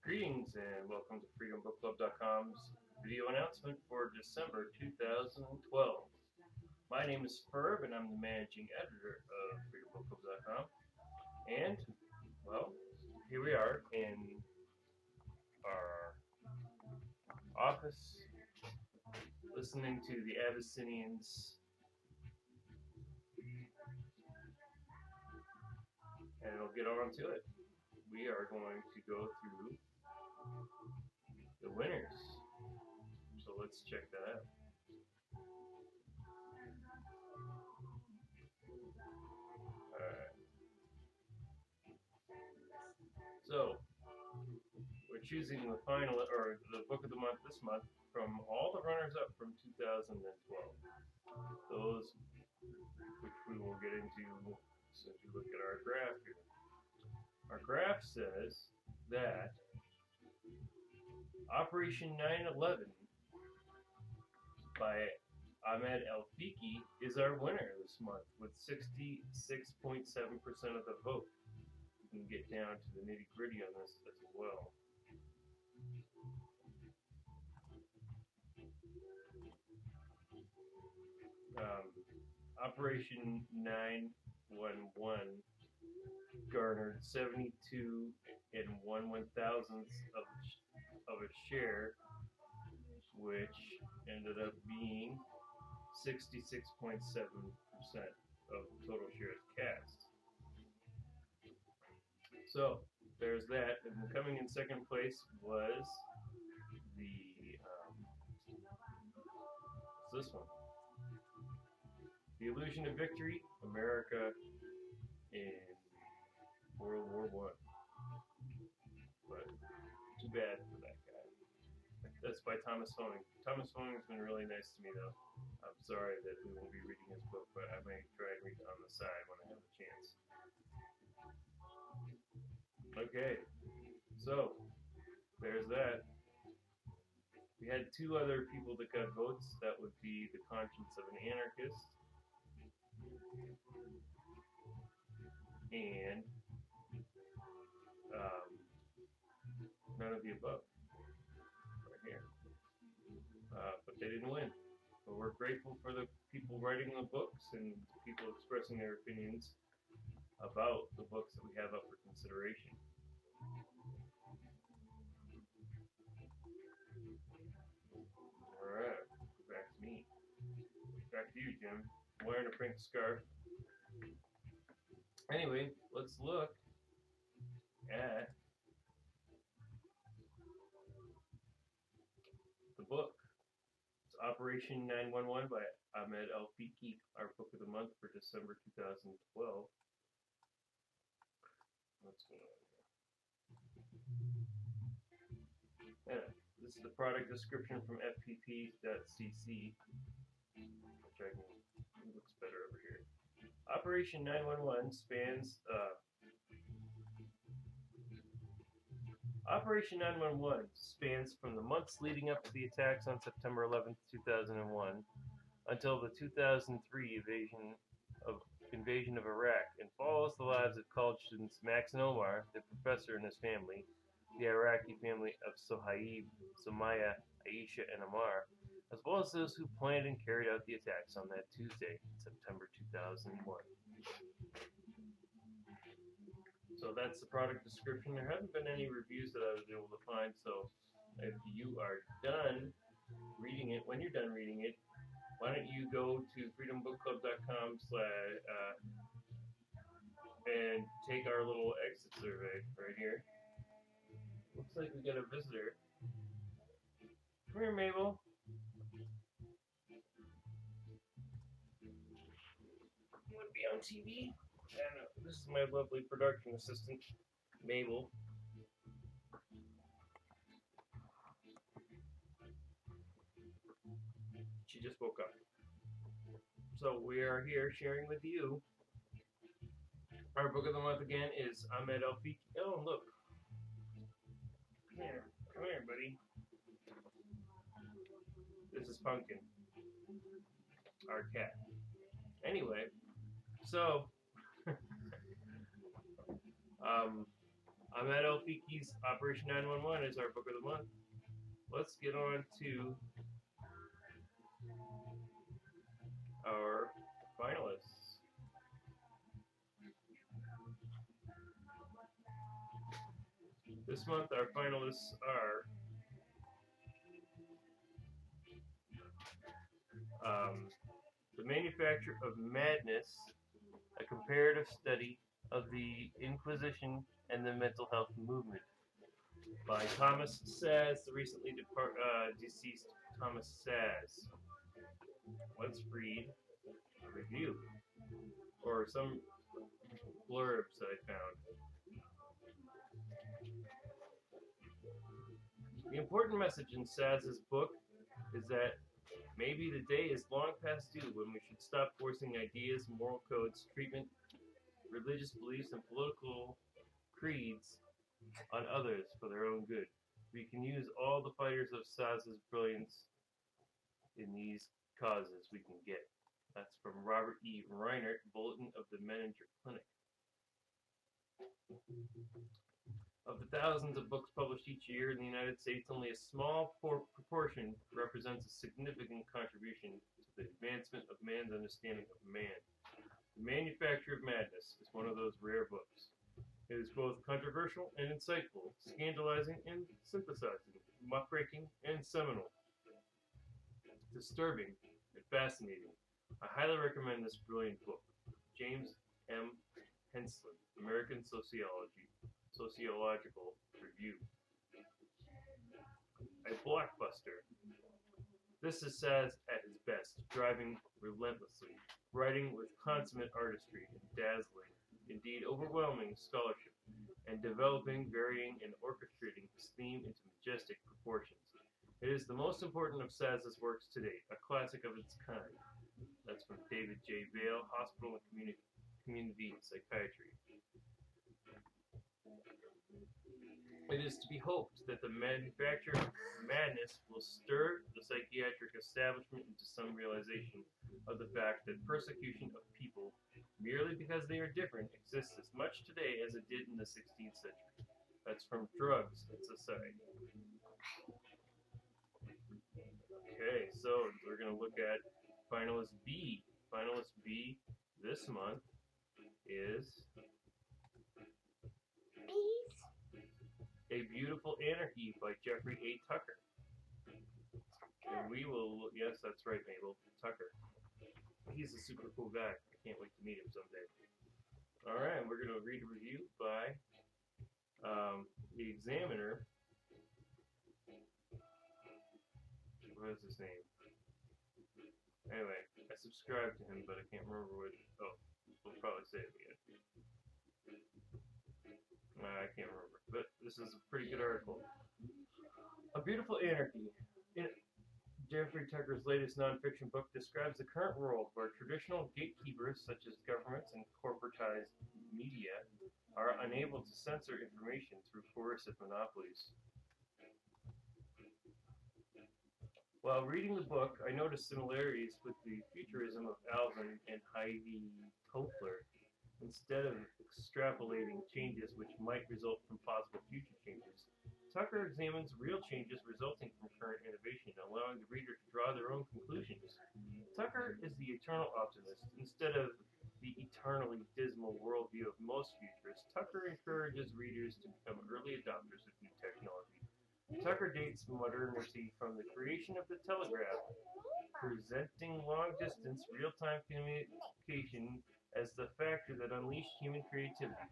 Greetings and welcome to FreedomBookClub.com's video announcement for December 2012. My name is Ferb and I'm the managing editor of FreedomBookClub.com. And, well, here we are in our office listening to the Abyssinians, and we'll get on to it. We are going to go through the winners. So let's check that out. Alright. So we're choosing the final or the book of the month this month from all the runners up from 2012. Those which we will get into as you look at our graph here. Our graph says that Operation 9/11 by Ahmed El-Fiki is our winner this month with 66.7% of the vote. We can get down to the nitty gritty on this as well. Operation 9/11 garnered 72 and 1/1000th of a share, which ended up being 66.7% of total shares cast. So there's that, and coming in second place was the what's this one? The Illusion of Victory, America in World War I. But too bad for that guy. That's by Thomas Honig. Thomas Honig has been really nice to me, though. I'm sorry that we won't be reading his book, but I may try and read it on the side when I have a chance. Okay, so there's that. We had two other people that got votes. That would be The Conscience of an Anarchist and none of the above right here. But they didn't win. But we're grateful for the people writing the books and people expressing their opinions about the books that we have up for consideration. Alright, back to me. Back to you, Jim. I'm wearing a pink scarf. Anyway, let's look at the book. It's Operation 9/11 by Ahmed El-Fiki, our book of the month for December 2012. What's going on here? Yeah, this is the product description from fpp.cc, which it looks better over here. Operation 9/11 spans Operation 9/11 spans from the months leading up to the attacks on September 11, 2001, until the 2003 invasion of Iraq, and follows the lives of college students Max and Omar, the professor and his family, the Iraqi family of Sohaib, Sumaya, Aisha, and Ammar, as well as those who planned and carried out the attacks on that Tuesday, September 2001. So that's the product description. There haven't been any reviews that I was able to find, so if you are done reading it, when you're done reading it, why don't you go to freedombookclub.com and take our little exit survey right here. Looks like we got a visitor. Come here, Mabel. You want to be on TV? I don't know. This is my lovely production assistant, Mabel. She just woke up. So we are here sharing with you. Our book of the month again is Ahmed El-Fiki. Oh, look. Come here, buddy. This is Pumpkin, our cat. Anyway, so I'm at Elfiki's Operation 911 is our book of the month. Let's get on to our finalists. This month, our finalists are The Manufacture of Madness, a comparative study of the Inquisition and the mental health movement, by Thomas Saz, the recently deceased Thomas Saz. Let's read a review, or some blurbs that I found. The important message in Saz's book is that maybe the day is long past due when we should stop forcing ideas, moral codes, treatment, religious beliefs, and political creeds on others for their own good. We can use all the fighters of Saz's brilliance in these causes we can get. That's from Robert E. Reinert, Bulletin of the Menninger Clinic. Of the thousands of books published each year in the United States, only a small proportion represents a significant contribution to the advancement of man's understanding of man. The Manufacture of Madness is one of those rare books. It is both controversial and insightful, scandalizing and sympathizing, muckraking and seminal, disturbing and fascinating. I highly recommend this brilliant book. James M. Hensley, American Sociological Review. A blockbuster. This is Saz at his best, driving relentlessly, writing with consummate artistry and dazzling, indeed overwhelming scholarship, and developing, varying, and orchestrating his theme into majestic proportions. It is the most important of Saz's works to date, a classic of its kind. That's from David J. Vail, Hospital and Community Psychiatry. It is to be hoped that the Manufacture of Madness will stir the psychiatric establishment into some realization of the fact that persecution of people, merely because they are different, exists as much today as it did in the 16th century. That's from Drugs and Society. Okay, so we're going to look at finalist B. Finalist B this month is A Beautiful Anarchy by Jeffrey A. Tucker. And we will, yes, that's right, Mabel, Tucker. He's a super cool guy. I can't wait to meet him someday. Alright, we're going to read a review by the Examiner. What is his name? Anyway, I subscribed to him, but I can't remember what. Oh, we'll probably say it again. I can't remember, but this is a pretty good article. A Beautiful Anarchy. Jeffrey Tucker's latest nonfiction book describes the current world where traditional gatekeepers, such as governments and corporatized media, are unable to censor information through coercive monopolies. While reading the book, I noticed similarities with the futurism of Alvin and Heidi Toffler. Instead of extrapolating changes which might result from possible future changes, Tucker examines real changes resulting from current innovation, allowing the reader to draw their own conclusions. Tucker is the eternal optimist. Instead of the eternally dismal worldview of most futurists, Tucker encourages readers to become early adopters of new technology. Tucker dates modernity from the creation of the telegraph, presenting long-distance, real-time communication as the factor that unleashed human creativity,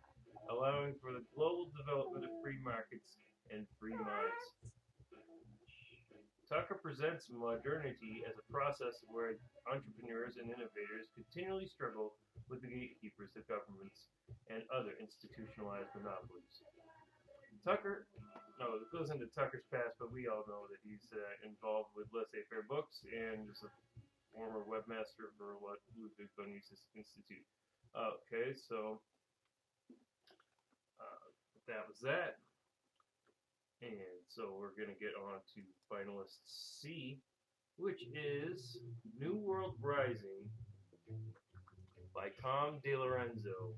allowing for the global development of free markets and free minds. Tucker presents modernity as a process where entrepreneurs and innovators continually struggle with the gatekeepers of governments and other institutionalized monopolies. It goes into Tucker's past, but we all know that he's involved with Laissez-Faire Books and is a former webmaster for Ludwig von Mises Institute. Okay, so that was that. And so we're going to get on to finalist C, which is New World Rising by Tom DeLorenzo.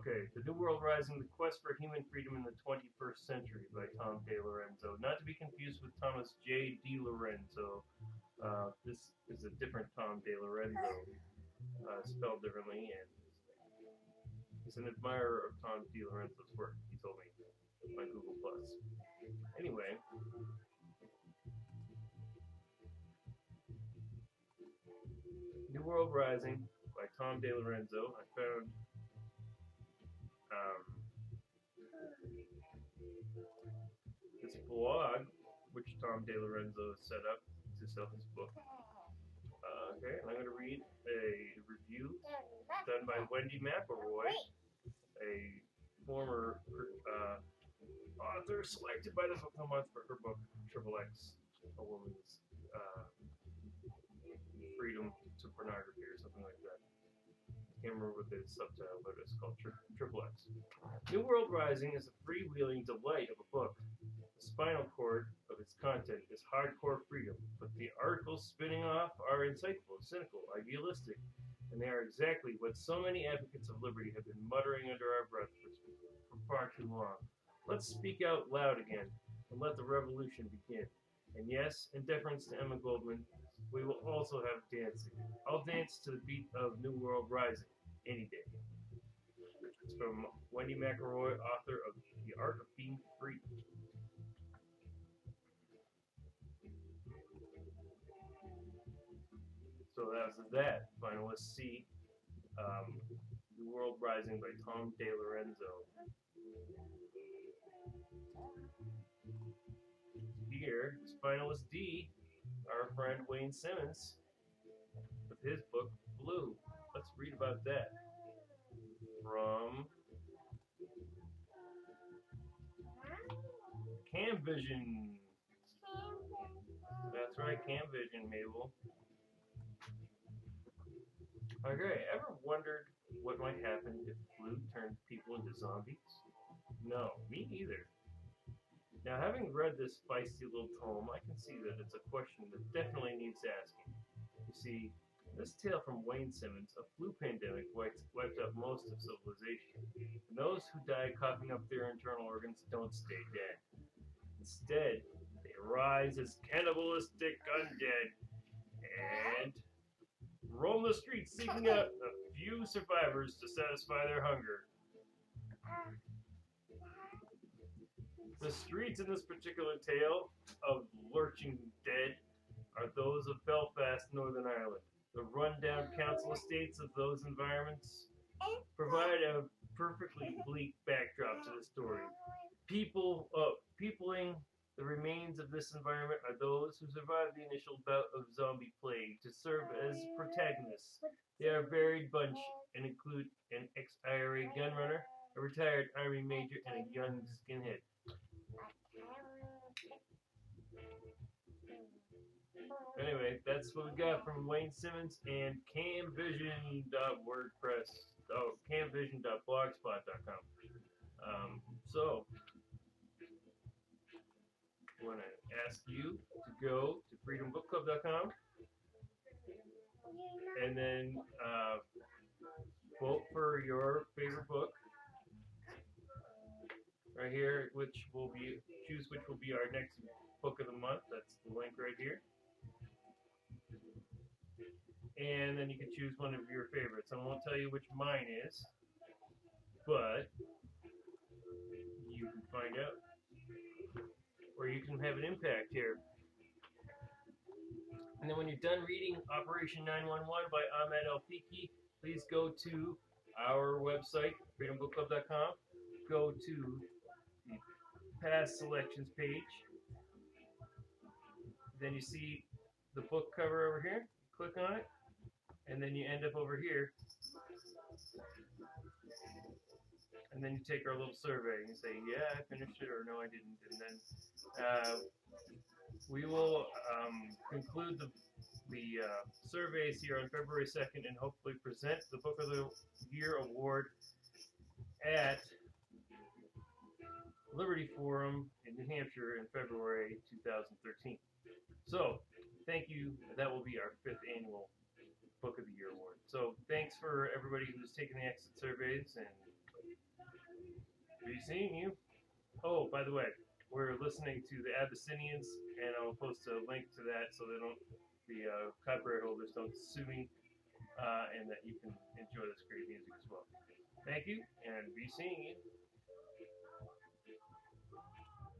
Okay, The New World Rising, The Quest for Human Freedom in the 21st Century by Tom DeLorenzo. Not to be confused with Thomas J. DeLorenzo. This is a different Tom DeLorenzo, spelled differently, and he's an admirer of Tom DeLorenzo's work, he told me on Google+. Anyway, New World Rising by Tom DeLorenzo. I found this blog, which Tom DeLorenzo set up to sell his book. Okay, and I'm going to read a review done by Wendy McElroy, a former author selected by the Book of the Month for her book XXX, A Woman's Freedom to Pornography or something like that. I can't remember what the subtitle, but it's called XXX. New World Rising is a freewheeling delight of a book. The spinal cord of its content is hardcore freedom, but the articles spinning off are insightful, cynical, idealistic, and they are exactly what so many advocates of liberty have been muttering under our breath for far too long. Let's speak out loud again and let the revolution begin. And yes, in deference to Emma Goldman, we will also have dancing. I'll dance to the beat of New World Rising any day. It's from Wendy McElroy, author of The Art of Being Free. So that was that. Finalist C. New World Rising by Tom DeLorenzo. Here is finalist D, our friend Wayne Simmons, with his book Blue. Let's read about that. From CamVision. That's right, CamVision, Mabel. Okay, ever wondered what might happen if flu turned people into zombies? No, me either. Now, having read this feisty little tome, I can see that it's a question that definitely needs asking. You see, in this tale from Wayne Simmons, a flu pandemic wiped out most of civilization. And those who die coughing up their internal organs don't stay dead. Instead, they rise as cannibalistic undead and roam the streets seeking out a few survivors to satisfy their hunger. The streets in this particular tale of lurching dead are those of Belfast, Northern Ireland. The rundown council estates of those environments provide a perfectly bleak backdrop to the story. Peopling the remains of this environment are those who survived the initial bout of zombie plague to serve as protagonists. They are a varied bunch and include an ex-IRA gunrunner, a retired Army major, and a young skinhead. Anyway, that's what we got from Wayne Simmons and camvision.blogspot.com. So, I want to ask you to go to freedombookclub.com and then vote for your favorite book right here, choose which will be our next book of the month. That's the link right here. And then you can choose one of your favorites. I won't tell you which mine is, but you can find out, or you can have an impact here. And then when you're done reading Operation 911 by Ahmed El-Fiki, please go to our website, freedombookclub.com, go to the past selections page, then you see the book cover over here, click on it, and then you end up over here, and then you take our little survey and you say, yeah, I finished it, or no, I didn't, and then we will conclude the surveys here on February 2nd and hopefully present the Book of the Year Award at Liberty Forum in New Hampshire in February 2013. So, thank you. That will be our 5th annual Book of the Year Award. So, thanks for everybody who's taken the exit surveys, and Be seeing you. Oh, by the way, we're listening to the Abyssinians, and I'll post a link to that so the copyright holders don't sue me, and that you can enjoy this great music as well. Thank you, and be seeing you.